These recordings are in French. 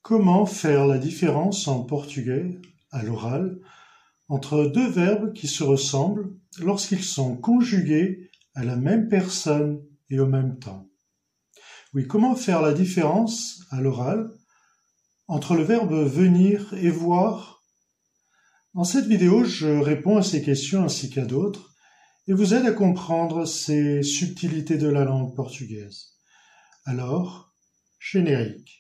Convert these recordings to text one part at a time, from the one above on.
Comment faire la différence en portugais, à l'oral, entre deux verbes qui se ressemblent lorsqu'ils sont conjugués à la même personne et au même temps? Oui, comment faire la différence, à l'oral, entre le verbe venir et voir? Dans cette vidéo, je réponds à ces questions ainsi qu'à d'autres et vous aide à comprendre ces subtilités de la langue portugaise. Alors, générique.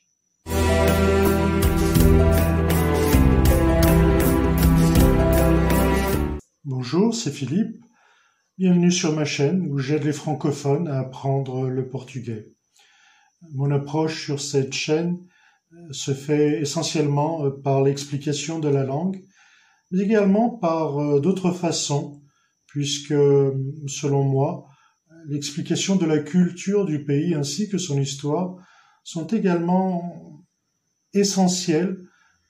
Bonjour, c'est Philippe. Bienvenue sur ma chaîne où j'aide les francophones à apprendre le portugais. Mon approche sur cette chaîne se fait essentiellement par l'explication de la langue, mais également par d'autres façons, puisque, selon moi, l'explication de la culture du pays ainsi que son histoire sont également essentielles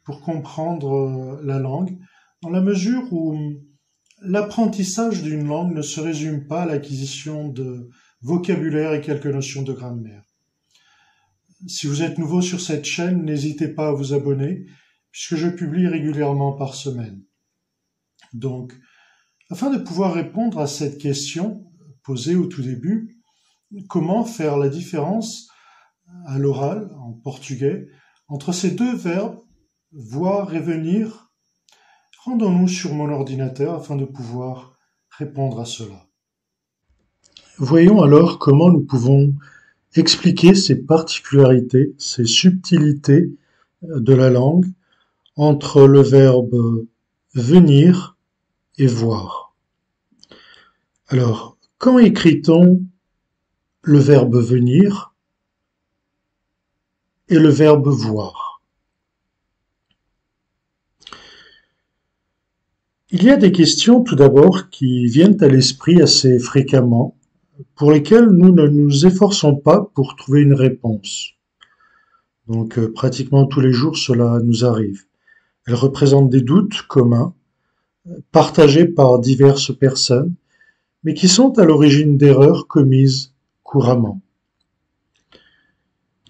pour comprendre la langue, dans la mesure où l'apprentissage d'une langue ne se résume pas à l'acquisition de vocabulaire et quelques notions de grammaire. Si vous êtes nouveau sur cette chaîne, n'hésitez pas à vous abonner, puisque je publie régulièrement par semaine. Donc, afin de pouvoir répondre à cette question posée au tout début, comment faire la différence à l'oral, en portugais, entre ces deux verbes, voir et venir? Rendons-nous sur mon ordinateur afin de pouvoir répondre à cela. Voyons alors comment nous pouvons expliquer ces particularités, ces subtilités de la langue entre le verbe venir et voir. Alors, quand écrit-on le verbe venir et le verbe voir? Il y a des questions tout d'abord qui viennent à l'esprit assez fréquemment, pour lesquelles nous ne nous efforçons pas pour trouver une réponse. Donc pratiquement tous les jours cela nous arrive. Elles représentent des doutes communs, partagés par diverses personnes, mais qui sont à l'origine d'erreurs commises couramment.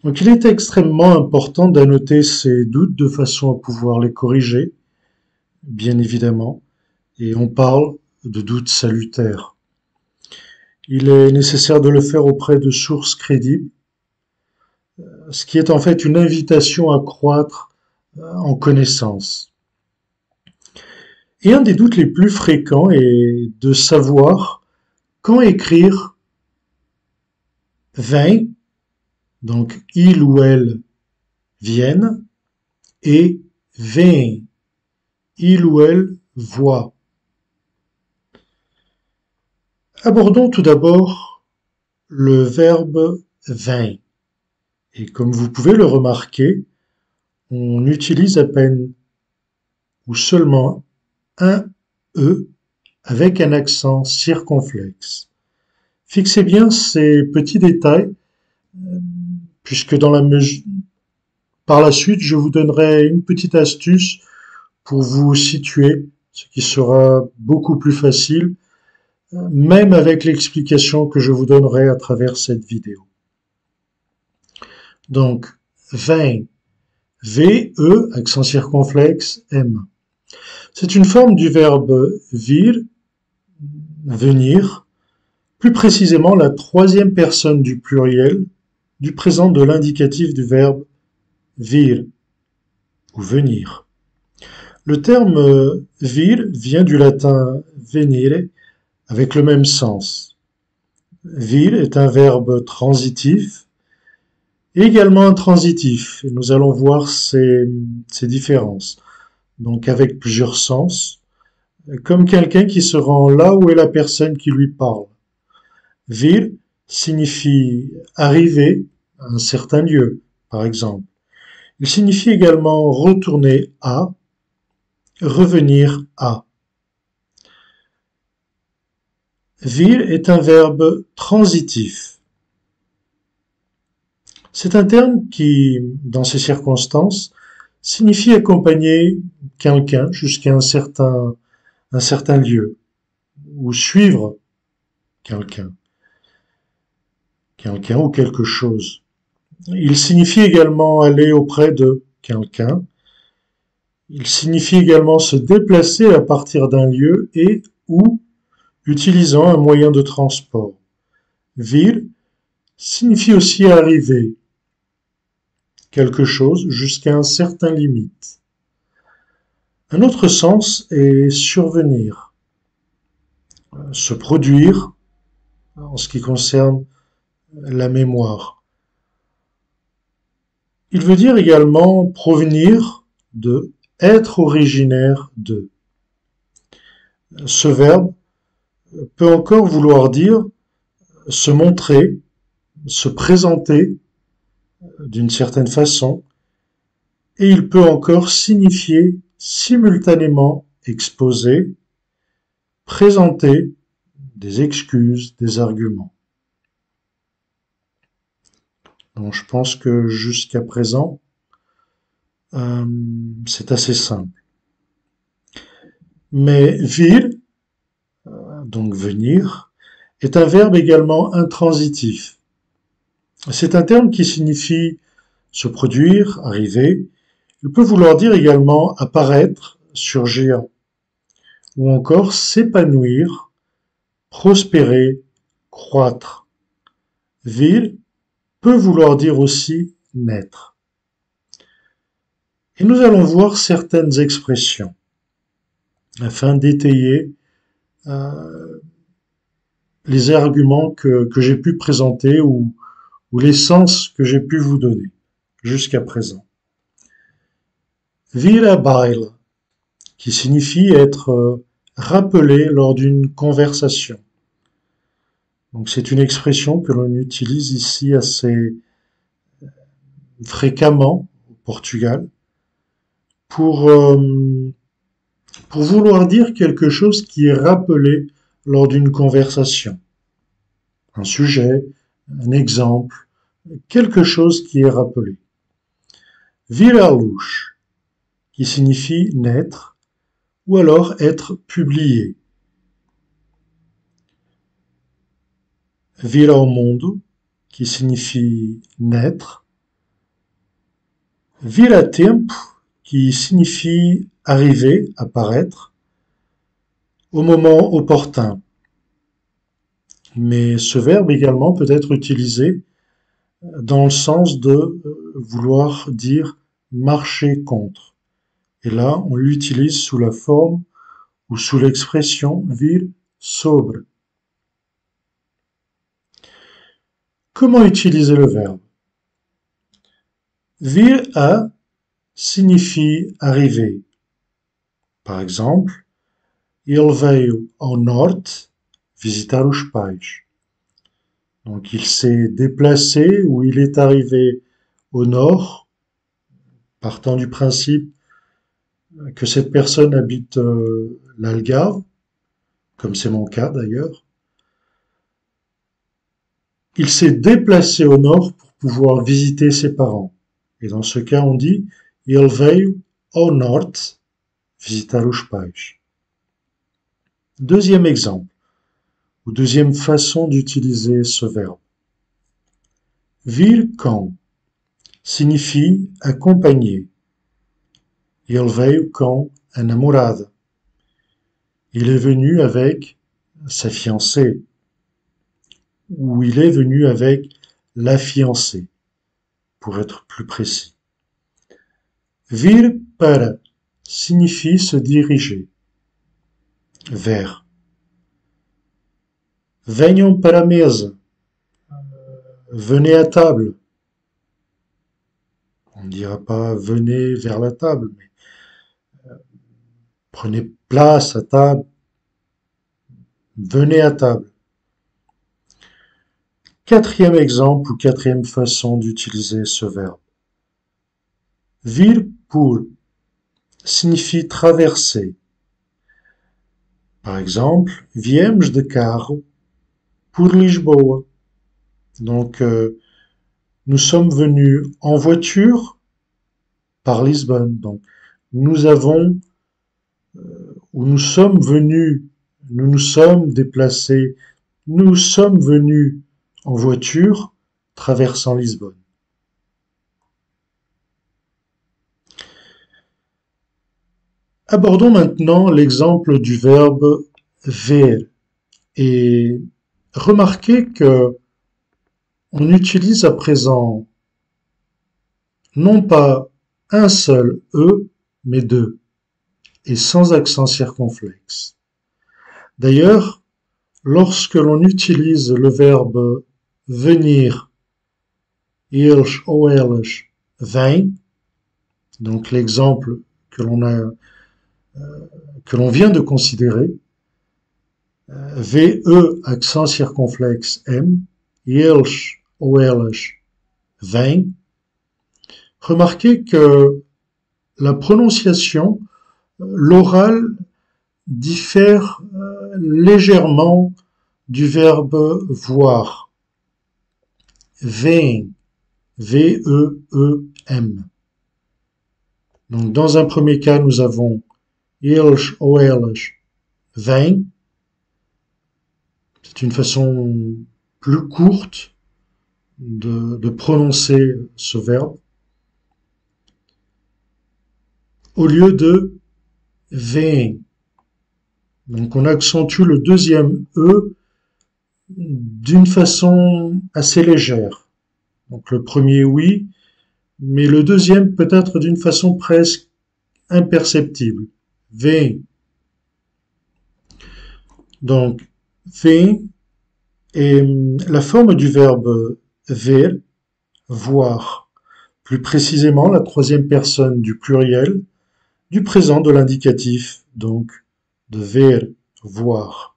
Donc il est extrêmement important d'annoter ces doutes de façon à pouvoir les corriger, bien évidemment, et on parle de doutes salutaires. Il est nécessaire de le faire auprès de sources crédibles, ce qui est en fait une invitation à croître en connaissance. Et un des doutes les plus fréquents est de savoir quand écrire vem, donc il ou elle viennent, et vem, il ou elle voit. Abordons tout d'abord le verbe vem. Et comme vous pouvez le remarquer, on utilise à peine ou seulement un E avec un accent circonflexe. Fixez bien ces petits détails, puisque par la suite, je vous donnerai une petite astuce pour vous situer, ce qui sera beaucoup plus facile, même avec l'explication que je vous donnerai à travers cette vidéo. Donc, vem, V-E, accent circonflexe, M. C'est une forme du verbe vir, venir, plus précisément la troisième personne du pluriel du présent de l'indicatif du verbe vir, ou venir. Le terme vir vient du latin venire, avec le même sens. Vir est un verbe transitif, et également intransitif, et nous allons voir ces différences. Donc avec plusieurs sens, comme quelqu'un qui se rend là où est la personne qui lui parle. Vir signifie arriver à un certain lieu, par exemple. Il signifie également retourner à, revenir à. Vir est un verbe transitif. C'est un terme qui, dans ces circonstances, signifie accompagner quelqu'un jusqu'à un certain lieu, ou suivre quelqu'un ou quelque chose. Il signifie également aller auprès de quelqu'un. Il signifie également se déplacer à partir d'un lieu et ou utilisant un moyen de transport. Vir signifie aussi arriver quelque chose jusqu'à un certain limite. Un autre sens est survenir, se produire en ce qui concerne la mémoire. Il veut dire également provenir de, être originaire de. Ce verbe peut encore vouloir dire se montrer, se présenter d'une certaine façon, et il peut encore signifier simultanément exposer, présenter des excuses, des arguments. Donc je pense que jusqu'à présent, c'est assez simple. Mais vir, donc venir, est un verbe également intransitif. C'est un terme qui signifie se produire, arriver. Il peut vouloir dire également apparaître, surgir, ou encore s'épanouir, prospérer, croître. Vir peut vouloir dire aussi naître. Et nous allons voir certaines expressions afin d'étayer les arguments que j'ai pu présenter ou les sens que j'ai pu vous donner jusqu'à présent. Vira bail, qui signifie être rappelé lors d'une conversation. Donc c'est une expression que l'on utilise ici assez fréquemment au Portugal pour vouloir dire quelque chose qui est rappelé lors d'une conversation. Un sujet, un exemple, quelque chose qui est rappelé. Vir à luz, qui signifie naître, ou alors être publié. Vir ao mundo, qui signifie naître. Vir a tempo, qui signifie arriver, apparaître, au moment opportun. Mais ce verbe également peut être utilisé dans le sens de vouloir dire marcher contre. Et là, on l'utilise sous la forme ou sous l'expression vir sobre. Comment utiliser le verbe? Vir a signifie arriver. Par exemple, ele veio ao norte visitar os pais. Donc il s'est déplacé ou il est arrivé au nord, partant du principe que cette personne habite l'Algarve, comme c'est mon cas d'ailleurs. Il s'est déplacé au nord pour pouvoir visiter ses parents. Et dans ce cas, on dit ele veio ao norte visitar os pais. Deuxième exemple, ou deuxième façon d'utiliser ce verbe. Vir com signifie accompagner. Ele veio com a namorada. Il est venu avec sa fiancée. Ou il est venu avec la fiancée, pour être plus précis. Vir para signifie se diriger vers. Venham para a mesa. Venez à table. On ne dira pas venez vers la table, mais prenez place à table. Venez à table. Quatrième exemple ou quatrième façon d'utiliser ce verbe. Vir por signifie traverser. Par exemple, viemos de carro por Lisboa. Donc, nous sommes venus en voiture par Lisbonne. Donc, nous avons, ou nous sommes venus, nous nous sommes déplacés, nous sommes venus en voiture traversant Lisbonne. Abordons maintenant l'exemple du verbe ver et remarquez que on utilise à présent non pas un seul E, mais deux, et sans accent circonflexe. D'ailleurs, lorsque l'on utilise le verbe venir, eles ou elas vêm, donc l'exemple que l'on vient de considérer, VE accent circonflexe M, eles ou elas vêm, remarquez que la prononciation, l'oral, diffère légèrement du verbe voir. Vêm, V-E-E-M. Donc, dans un premier cas, nous avons eles ou elas vêm. C'est une façon plus courte de prononcer ce verbe. Au lieu de vêm. Donc, on accentue le deuxième E d'une façon assez légère. Donc, le premier, oui, mais le deuxième peut-être d'une façon presque imperceptible. Vêm. Donc, vêm est la forme du verbe ver, voir. Plus précisément, la troisième personne du pluriel, du présent de l'indicatif, donc de ver, voir.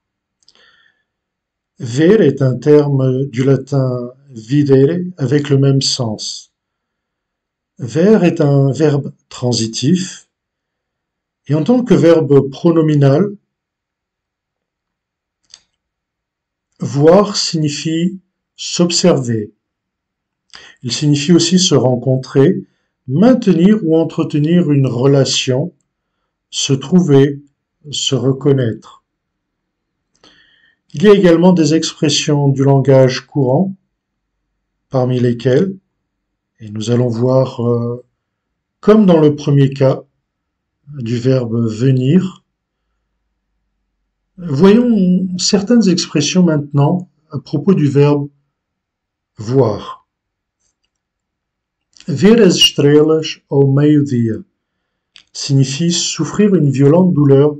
Ver est un terme du latin videre avec le même sens. Ver est un verbe transitif et en tant que verbe pronominal, voir signifie s'observer. Il signifie aussi se rencontrer, maintenir ou entretenir une relation, se trouver, se reconnaître. Il y a également des expressions du langage courant, parmi lesquelles, et nous allons voir, comme dans le premier cas, du verbe venir. Voyons certaines expressions maintenant à propos du verbe voir. Ver as estrelas ao meio-dia signifie souffrir une violente douleur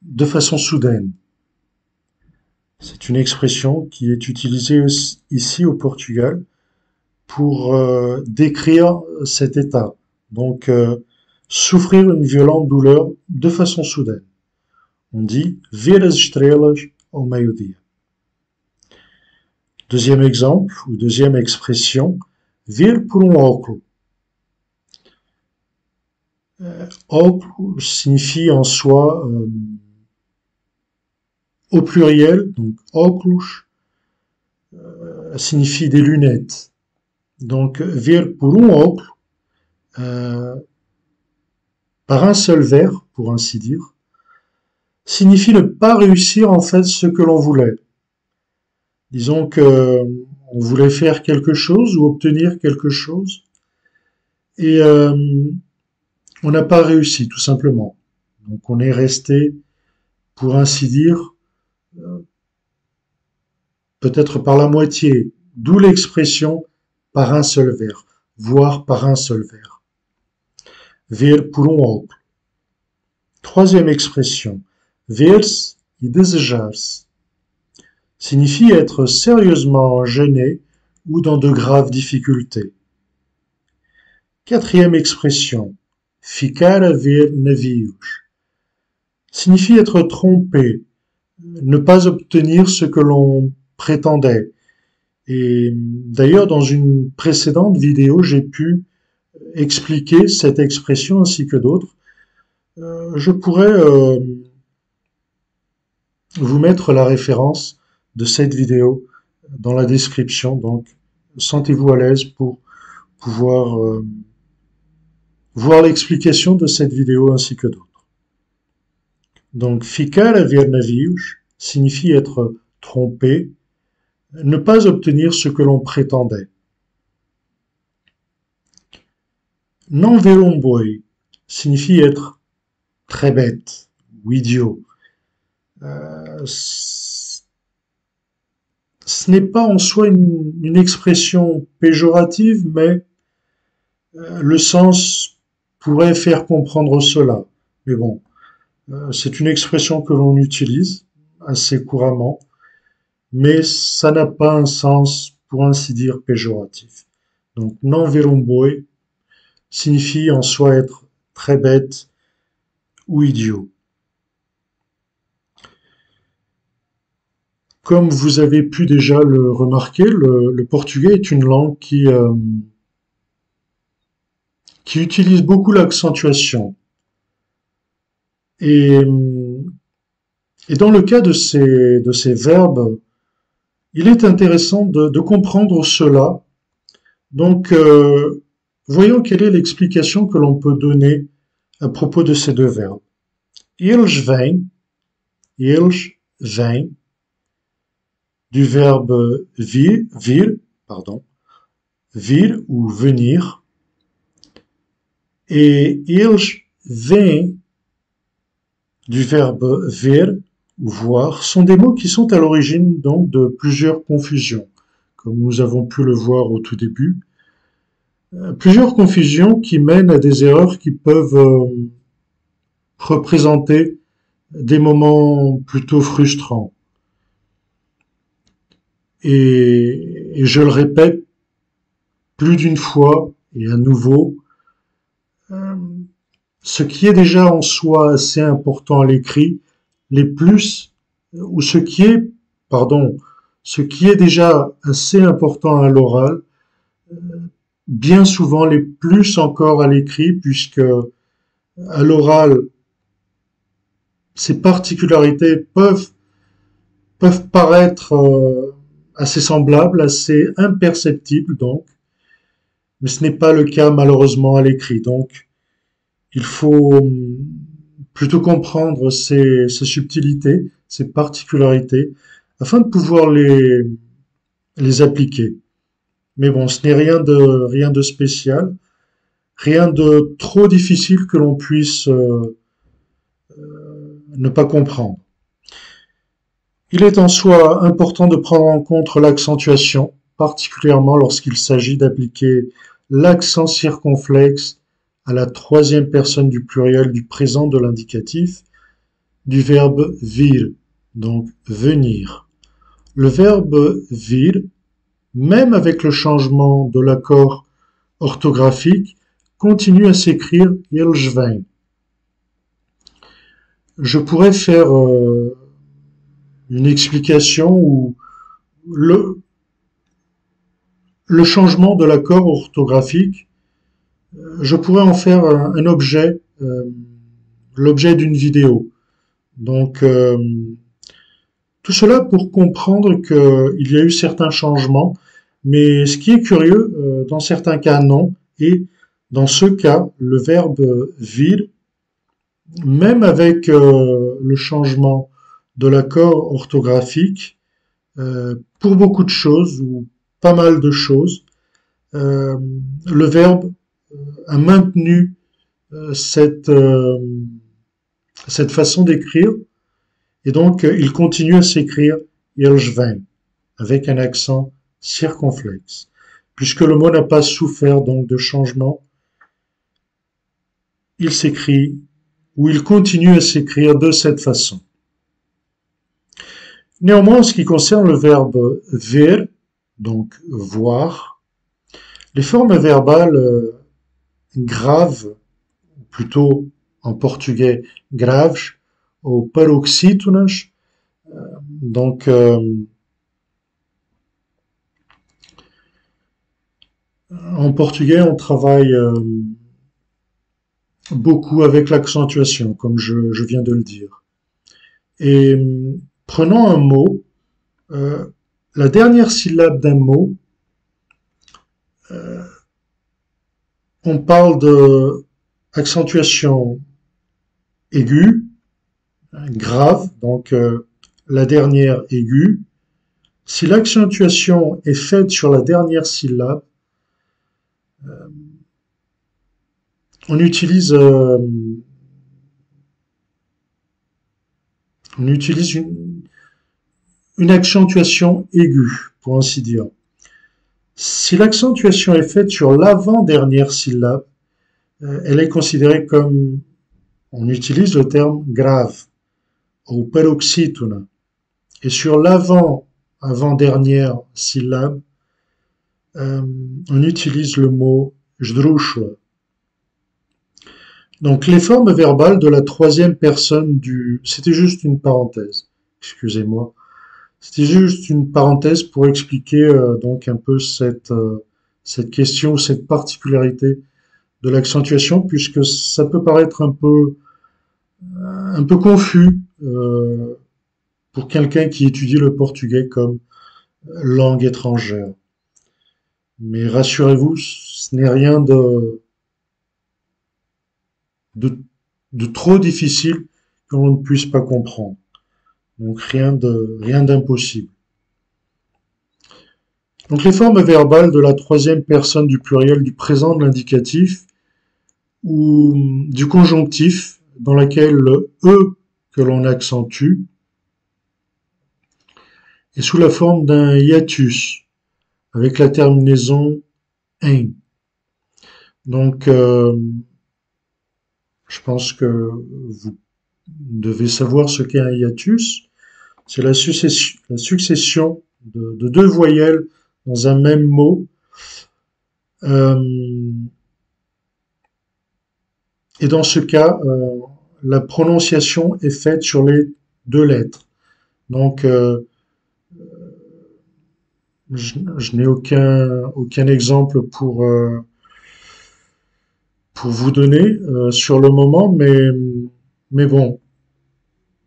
de façon soudaine. C'est une expression qui est utilisée ici au Portugal pour décrire cet état. Donc, souffrir une violente douleur de façon soudaine. On dit ver as estrelas ao meio-dia. Deuxième exemple, ou deuxième expression, ver por óculo. Óculo signifie en soi, au pluriel, donc óculos, signifie des lunettes. Donc, ver por óculo, par un seul vers, pour ainsi dire, signifie ne pas réussir en fait ce que l'on voulait. Disons que on voulait faire quelque chose ou obtenir quelque chose et on n'a pas réussi tout simplement. Donc on est resté, pour ainsi dire, peut-être par la moitié, d'où l'expression par un seul vers, voire par un seul vers. Ver por óculo. Troisième expression, ver-se e desejar-se, signifie être sérieusement gêné ou dans de graves difficultés. Quatrième expression, ficar a ver navios, signifie être trompé, ne pas obtenir ce que l'on prétendait. Et d'ailleurs, dans une précédente vidéo, j'ai pu expliquer cette expression ainsi que d'autres. Je pourrais vous mettre la référence de cette vidéo dans la description, donc sentez-vous à l'aise pour pouvoir voir l'explication de cette vidéo ainsi que d'autres. Donc, ficar a ver navios signifie être trompé, ne pas obtenir ce que l'on prétendait. Não ver boi signifie être très bête ou idiot. Ce n'est pas en soi une expression péjorative, mais le sens pourrait faire comprendre cela. Mais bon, c'est une expression que l'on utilise assez couramment, mais ça n'a pas un sens, pour ainsi dire, péjoratif. Donc, non verumboy signifie en soi être très bête ou idiot. Comme vous avez pu déjà le remarquer, le portugais est une langue qui utilise beaucoup l'accentuation. Et, et dans le cas de ces verbes, il est intéressant de comprendre cela. Donc, voyons quelle est l'explication que l'on peut donner à propos de ces deux verbes. Eles vêm, du verbe vir ou venir, et eles vêm du verbe ver ou voir sont des mots qui sont à l'origine donc de plusieurs confusions, comme nous avons pu le voir au tout début. Plusieurs confusions qui mènent à des erreurs qui peuvent représenter des moments plutôt frustrants. Et je le répète plus d'une fois et à nouveau, ce qui est déjà en soi assez important à l'écrit, ce qui est déjà assez important à l'oral, bien souvent les plus encore à l'écrit, puisque à l'oral, ces particularités peuvent paraître assez semblables, assez imperceptibles donc, mais ce n'est pas le cas malheureusement à l'écrit. Donc, il faut plutôt comprendre ces subtilités, ces particularités, afin de pouvoir les appliquer. Mais bon, ce n'est rien de spécial, rien de trop difficile que l'on puisse ne pas comprendre. Il est en soi important de prendre en compte l'accentuation, particulièrement lorsqu'il s'agit d'appliquer l'accent circonflexe à la troisième personne du pluriel du présent de l'indicatif du verbe vir, donc venir. Le verbe vir, même avec le changement de l'accord orthographique, continue à s'écrire eles vêm. Je pourrais faire une explication où le changement de l'accord orthographique, je pourrais en faire un objet, l'objet d'une vidéo. Donc, tout cela pour comprendre qu'il y a eu certains changements, mais ce qui est curieux, dans certains cas non, et dans ce cas, le verbe vir, même avec le changement de l'accord orthographique, pour beaucoup de choses, ou pas mal de choses, le verbe a maintenu cette façon d'écrire, et donc il continue à s'écrire eles vêm, avec un accent circonflexe. Puisque le mot n'a pas souffert donc de changement, il s'écrit, ou il continue à s'écrire de cette façon. Néanmoins, en ce qui concerne le verbe ver, donc voir, les formes verbales graves, ou plutôt en portugais graves, ou paroxítonas, donc en portugais on travaille beaucoup avec l'accentuation, comme je viens de le dire. Et prenons un mot, la dernière syllabe d'un mot, on parle de accentuation aiguë, grave, donc la dernière aiguë. Si l'accentuation est faite sur la dernière syllabe, on utilise On utilise une accentuation aiguë, pour ainsi dire. Si l'accentuation est faite sur l'avant-dernière syllabe, elle est considérée comme, on utilise le terme grave, ou paroxytona. Et sur avant-dernière syllabe, on utilise le mot jdrouchla. Donc les formes verbales de la troisième personne c'était juste une parenthèse, excusez-moi. C'était juste une parenthèse pour expliquer donc un peu cette question, cette particularité de l'accentuation, puisque ça peut paraître un peu confus pour quelqu'un qui étudie le portugais comme langue étrangère. Mais rassurez-vous, ce n'est rien de trop difficile qu'on ne puisse pas comprendre. Donc rien d'impossible. Donc les formes verbales de la troisième personne du pluriel du présent de l'indicatif ou du conjonctif dans laquelle le E que l'on accentue est sous la forme d'un hiatus avec la terminaison "-ing". Donc je pense que vous devez savoir ce qu'est un hiatus. C'est la succession de deux voyelles dans un même mot. Et dans ce cas, la prononciation est faite sur les deux lettres. Donc, je n'ai aucun exemple pour vous donner sur le moment, mais bon,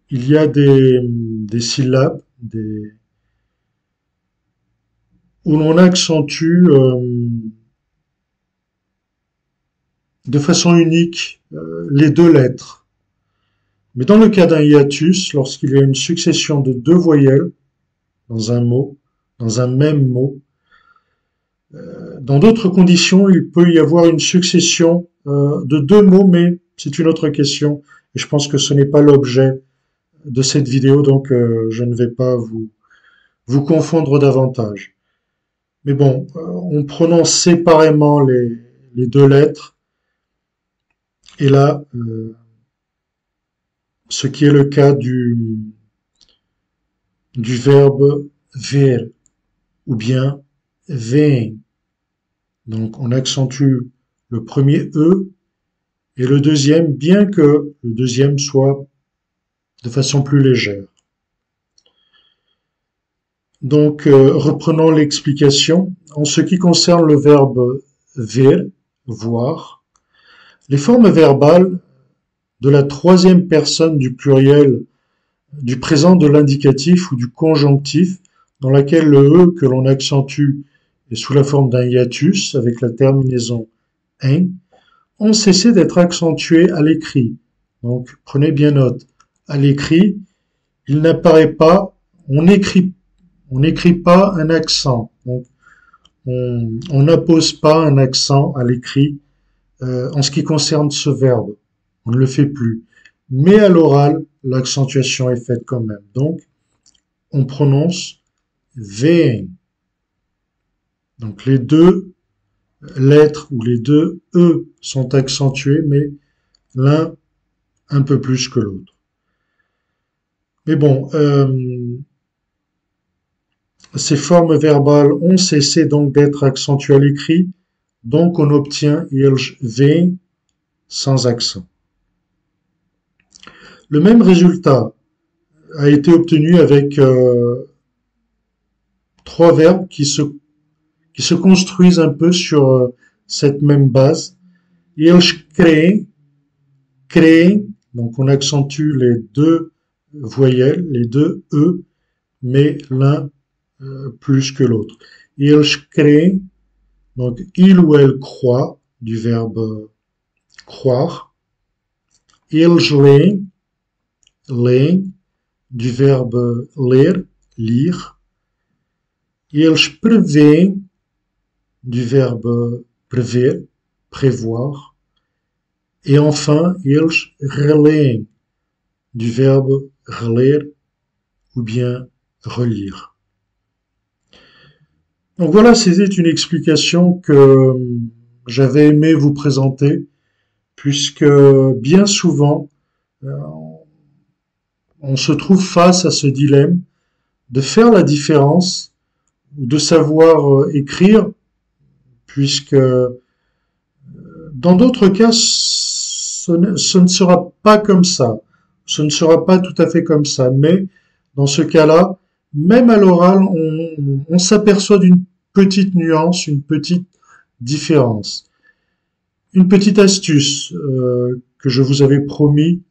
il y a des syllabes où l'on accentue de façon unique les deux lettres. Mais dans le cas d'un hiatus, lorsqu'il y a une succession de deux voyelles dans un mot, dans un même mot, dans d'autres conditions, il peut y avoir une succession de deux mots, mais c'est une autre question. Et je pense que ce n'est pas l'objet de cette vidéo, donc je ne vais pas vous confondre davantage. Mais bon, on prononce séparément les deux lettres. Et là, ce qui est le cas du verbe ver ou bien vem. Donc on accentue le premier E et le deuxième, bien que le deuxième soit de façon plus légère. Donc reprenons l'explication. En ce qui concerne le verbe ver, voir, les formes verbales de la troisième personne du pluriel du présent de l'indicatif ou du conjonctif dans laquelle le E que l'on accentue est sous la forme d'un hiatus avec la terminaison "ing", ont cessé d'être accentués à l'écrit. Donc prenez bien note. À l'écrit, il n'apparaît pas, on n'écrit pas un accent. Donc on n'appose pas un accent à l'écrit en ce qui concerne ce verbe. On ne le fait plus. Mais à l'oral, l'accentuation est faite quand même. Donc, on prononce vem. Donc, les deux lettres ou les deux E sont accentués, mais l'un un peu plus que l'autre. Mais bon, ces formes verbales ont cessé donc d'être accentuées à l'écrit, donc on obtient eles vêm sans accent. Le même résultat a été obtenu avec trois verbes qui se construisent un peu sur cette même base. Eles creem, donc on accentue les deux voyelles, les deux E, mais l'un plus que l'autre. Eles creem, donc il ou elle croit, du verbe croire. Eles leem, du verbe ler, lire. Eles prevêem, du verbe prever, prévoir. Et enfin, eles releem, du verbe relire ou bien relire. Donc voilà, c'était une explication que j'avais aimé vous présenter, puisque bien souvent, on se trouve face à ce dilemme de faire la différence ou de savoir écrire, puisque dans d'autres cas, ce ne sera pas comme ça. Ce ne sera pas tout à fait comme ça. Mais dans ce cas-là, même à l'oral, on s'aperçoit d'une petite nuance, une petite différence. Une petite astuce que je vous avais promis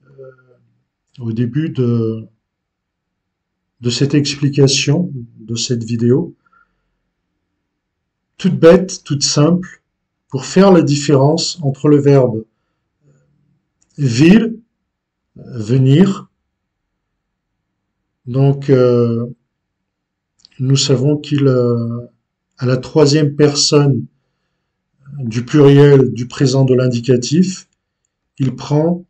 au début de cette explication, de cette vidéo. Toute bête, toute simple, pour faire la différence entre le verbe vir, venir. Donc, nous savons qu'il, à la troisième personne du pluriel du présent de l'indicatif, il prend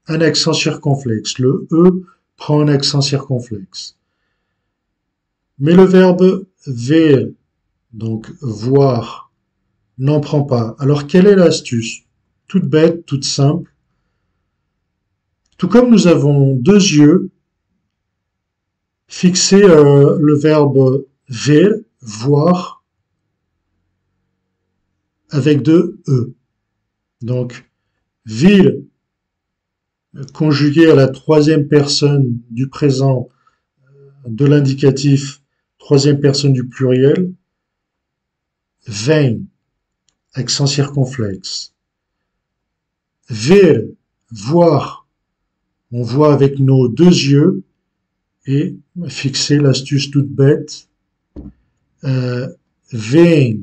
un accent circonflexe. Le E prend un accent circonflexe. Mais le verbe ver, donc voir, n'en prend pas. Alors, quelle est l'astuce? Toute bête, toute simple. Tout comme nous avons deux yeux, fixez le verbe ver, voir, avec deux E. Donc, vir, conjugué à la troisième personne du présent de l'indicatif, troisième personne du pluriel, vem, accent circonflexe. Ver, voir, on voit avec nos deux yeux, et fixer l'astuce toute bête, vem,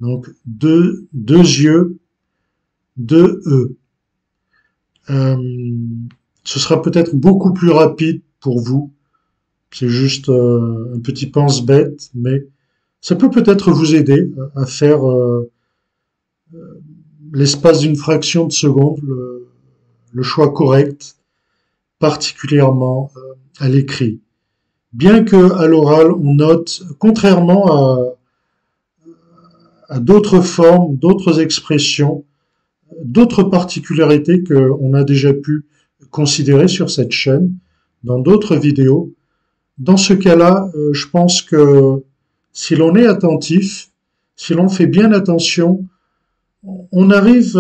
donc deux yeux, deux E. Ce sera peut-être beaucoup plus rapide pour vous. C'est juste un petit pense-bête, mais ça peut peut-être vous aider à faire l'espace d'une fraction de seconde, le choix correct, particulièrement à l'écrit. Bien que à l'oral, on note, contrairement à d'autres formes, d'autres expressions, d'autres particularités qu'on a déjà pu considérer sur cette chaîne, dans d'autres vidéos. Dans ce cas-là, je pense que si l'on est attentif, si l'on fait bien attention, on arrive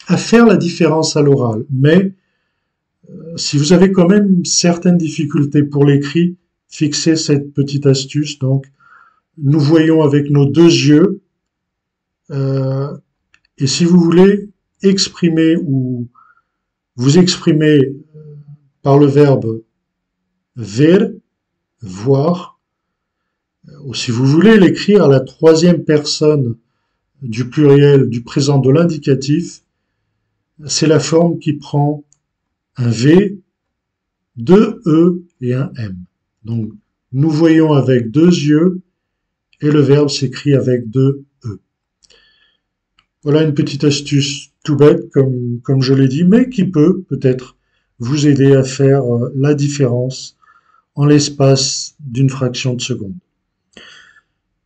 à faire la différence à l'oral. Mais si vous avez quand même certaines difficultés pour l'écrit, fixez cette petite astuce. Donc, nous voyons avec nos deux yeux. Et si vous voulez exprimer ou vous exprimer par le verbe ver, voir, ou si vous voulez l'écrire à la troisième personne du pluriel du présent de l'indicatif, c'est la forme qui prend un V, deux E et un M. Donc, nous voyons avec deux yeux et le verbe s'écrit avec deux E. Voilà une petite astuce tout bête, comme je l'ai dit, mais qui peut peut-être vous aider à faire la différence en l'espace d'une fraction de seconde.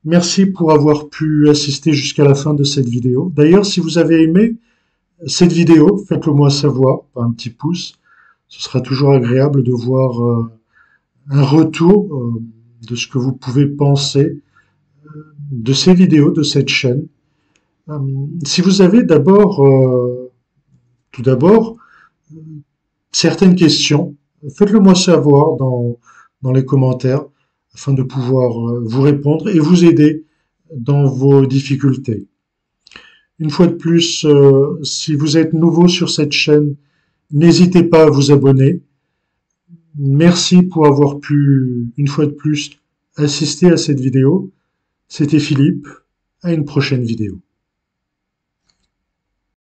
Merci pour avoir pu assister jusqu'à la fin de cette vidéo. D'ailleurs, si vous avez aimé cette vidéo, faites-le moi savoir par un petit pouce. Ce sera toujours agréable de voir un retour de ce que vous pouvez penser de ces vidéos, de cette chaîne. Si vous avez tout d'abord, certaines questions, faites-le moi savoir dans les commentaires afin de pouvoir vous répondre et vous aider dans vos difficultés. Une fois de plus, si vous êtes nouveau sur cette chaîne, n'hésitez pas à vous abonner. Merci pour avoir pu, une fois de plus, assister à cette vidéo. C'était Philippe, à une prochaine vidéo.